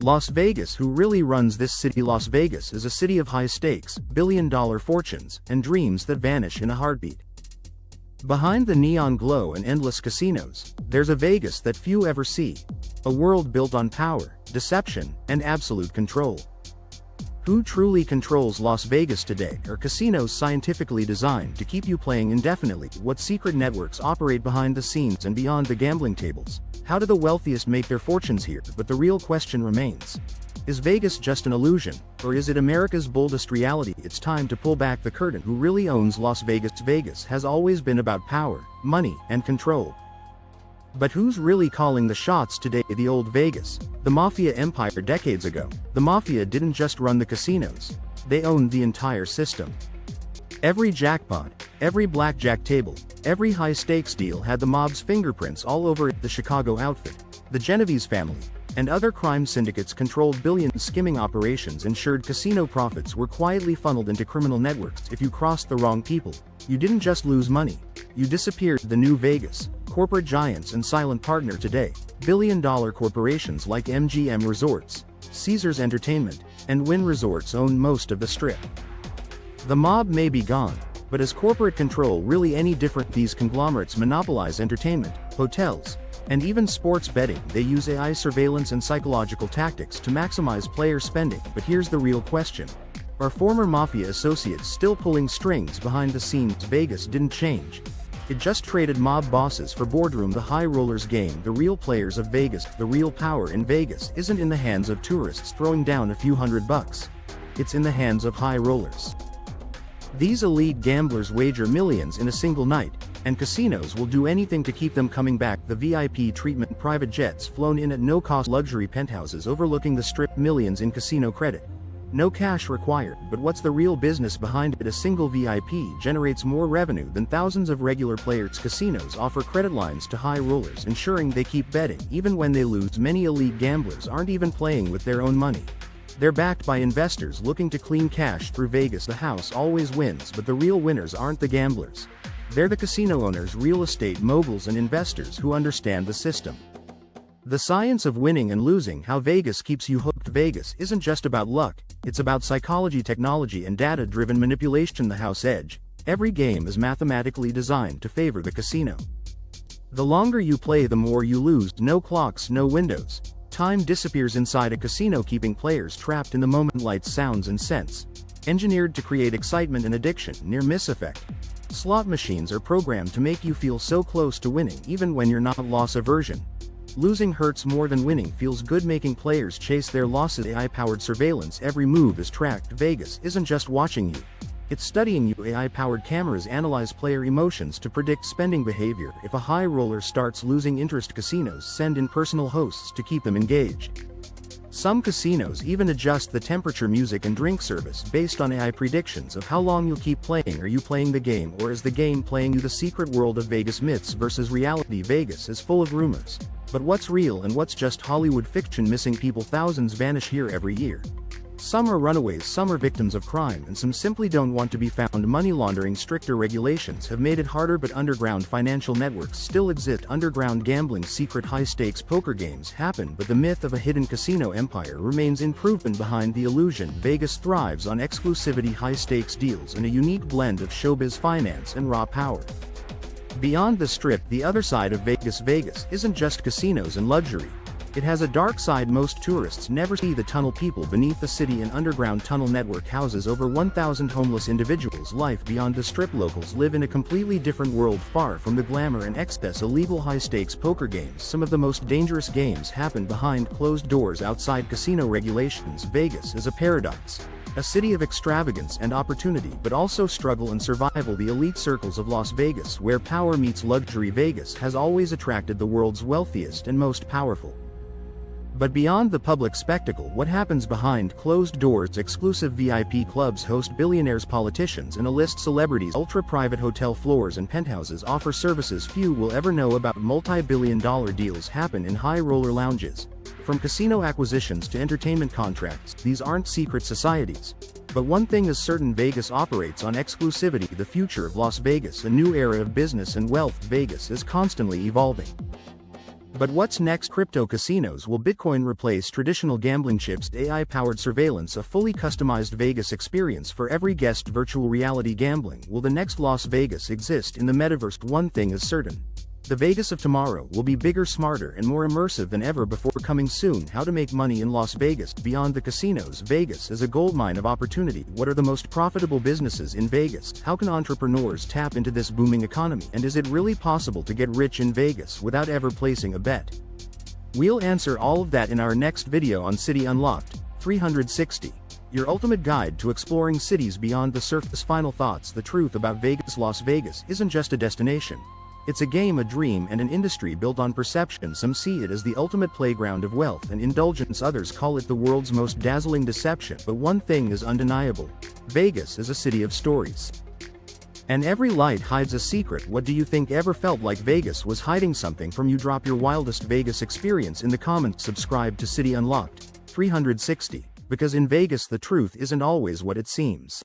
Las Vegas. Who really runs this city? Las Vegas is a city of high stakes, billion-dollar fortunes, and dreams that vanish in a heartbeat. Behind the neon glow and endless casinos, there's a Vegas that few ever see. A world built on power, deception, and absolute control. Who truly controls Las Vegas today? Are casinos scientifically designed to keep you playing indefinitely? What secret networks operate behind the scenes and beyond the gambling tables? How do the wealthiest make their fortunes here? But the real question remains. Is Vegas just an illusion, or is it America's boldest reality? It's time to pull back the curtain. Who really owns Las Vegas? Vegas has always been about power, money, and control. But who's really calling the shots today? The old Vegas, the Mafia empire. Decades ago, the Mafia didn't just run the casinos, they owned the entire system. Every jackpot, every blackjack table, every high-stakes deal had the mob's fingerprints all over it. The Chicago outfit, the Genovese family, and other crime syndicates controlled billions. Skimming operations ensured casino profits were quietly funneled into criminal networks. If you crossed the wrong people, you didn't just lose money, you disappeared. The new Vegas, corporate giants and silent partner today, billion-dollar corporations like MGM Resorts, Caesars Entertainment, and Wynn Resorts own most of the Strip. The mob may be gone, but is corporate control really any different? These conglomerates monopolize entertainment, hotels, and even sports betting. They use AI surveillance and psychological tactics to maximize player spending. But here's the real question. Are former Mafia associates still pulling strings behind the scenes? Vegas didn't change. It just traded mob bosses for boardroom. The high rollers game. The real players of Vegas. The real power in Vegas isn't in the hands of tourists throwing down a few $100. It's in the hands of high rollers. These elite gamblers wager millions in a single night, and casinos will do anything to keep them coming back. The VIP treatment, private jets flown in at no cost, luxury penthouses overlooking the Strip, millions in casino credit. No cash required. But what's the real business behind it? A single VIP generates more revenue than thousands of regular players. Casinos offer credit lines to high rollers, ensuring they keep betting even when they lose. Many elite gamblers aren't even playing with their own money. They're backed by investors looking to clean cash through Vegas. The house always wins, but the real winners aren't the gamblers. They're the casino owners, real estate moguls, and investors who understand the system. The science of winning and losing. How Vegas keeps you hooked. Vegas isn't just about luck, it's about psychology, technology, and data-driven manipulation. The house edge. Every game is mathematically designed to favor the casino. The longer you play, the more you lose. No clocks, no windows. Time disappears inside a casino, keeping players trapped in the moment. Lights, sounds, and scents, engineered to create excitement and addiction. Near-miss effect. Slot machines are programmed to make you feel so close to winning even when you're not. Loss aversion. Losing hurts more than winning feels good, making players chase their losses. AI-powered surveillance. Every move is tracked. Vegas isn't just watching you, it's studying you. AI-powered cameras analyze player emotions to predict spending behavior. If a high roller starts losing interest, casinos send in personal hosts to keep them engaged. Some casinos even adjust the temperature, music, and drink service based on AI predictions of how long you'll keep playing. Are you playing the game, or is the game playing you? The secret world of Vegas. Myths versus reality. Vegas is full of rumors, but what's real and what's just Hollywood fiction? Missing people. Thousands vanish here every year. Some are runaways, some are victims of crime, and some simply don't want to be found. Money laundering. Stricter regulations have made it harder, but underground financial networks still exist. Underground gambling. Secret high-stakes poker games happen, but the myth of a hidden casino empire remains. Improvement behind the illusion. Vegas thrives on exclusivity, high-stakes deals, and a unique blend of showbiz, finance, and raw power. Beyond the Strip, the other side of Vegas. Vegas isn't just casinos and luxury. It has a dark side most tourists never see. The tunnel. People beneath the city. An underground tunnel network houses over 1,000 homeless individuals. Life beyond the Strip. Locals live in a completely different world, far from the glamour and excess. Illegal high-stakes poker games. Some of the most dangerous games happen behind closed doors outside casino regulations. Vegas is a paradox. A city of extravagance and opportunity, but also struggle and survival. The elite circles of Las Vegas, where power meets luxury. Vegas has always attracted the world's wealthiest and most powerful. But beyond the public spectacle, what happens behind closed doors? Exclusive VIP clubs host billionaires, politicians, and A-list celebrities. Ultra-private hotel floors and penthouses offer services few will ever know about. Multi-billion-dollar deals happen in high-roller lounges. From casino acquisitions to entertainment contracts, these aren't secret societies. But one thing is certain: Vegas operates on exclusivity. The future of Las Vegas, a new era of business and wealth. Vegas is constantly evolving. But what's next? Crypto casinos. Will Bitcoin replace traditional gambling chips? AI-powered surveillance. A fully customized Vegas experience for every guest. Virtual reality gambling. Will the next Las Vegas exist in the metaverse? One thing is certain. The Vegas of tomorrow will be bigger, smarter, and more immersive than ever before. Coming soon. How to make money in Las Vegas. Beyond the casinos, Vegas is a goldmine of opportunity. What are the most profitable businesses in Vegas? How can entrepreneurs tap into this booming economy? And is it really possible to get rich in Vegas without ever placing a bet? We'll answer all of that in our next video on City Unlocked 360. Your ultimate guide to exploring cities beyond the surface. Final thoughts. The truth about Vegas. Las Vegas isn't just a destination. It's a game, a dream, and an industry built on perception. Some see it as the ultimate playground of wealth and indulgence. Others call it the world's most dazzling deception. But one thing is undeniable. Vegas is a city of stories. And every light hides a secret. What do you think? Ever felt like Vegas was hiding something from you? Drop your wildest Vegas experience in the comments. Subscribe to City Unlocked 360. Because in Vegas the truth isn't always what it seems.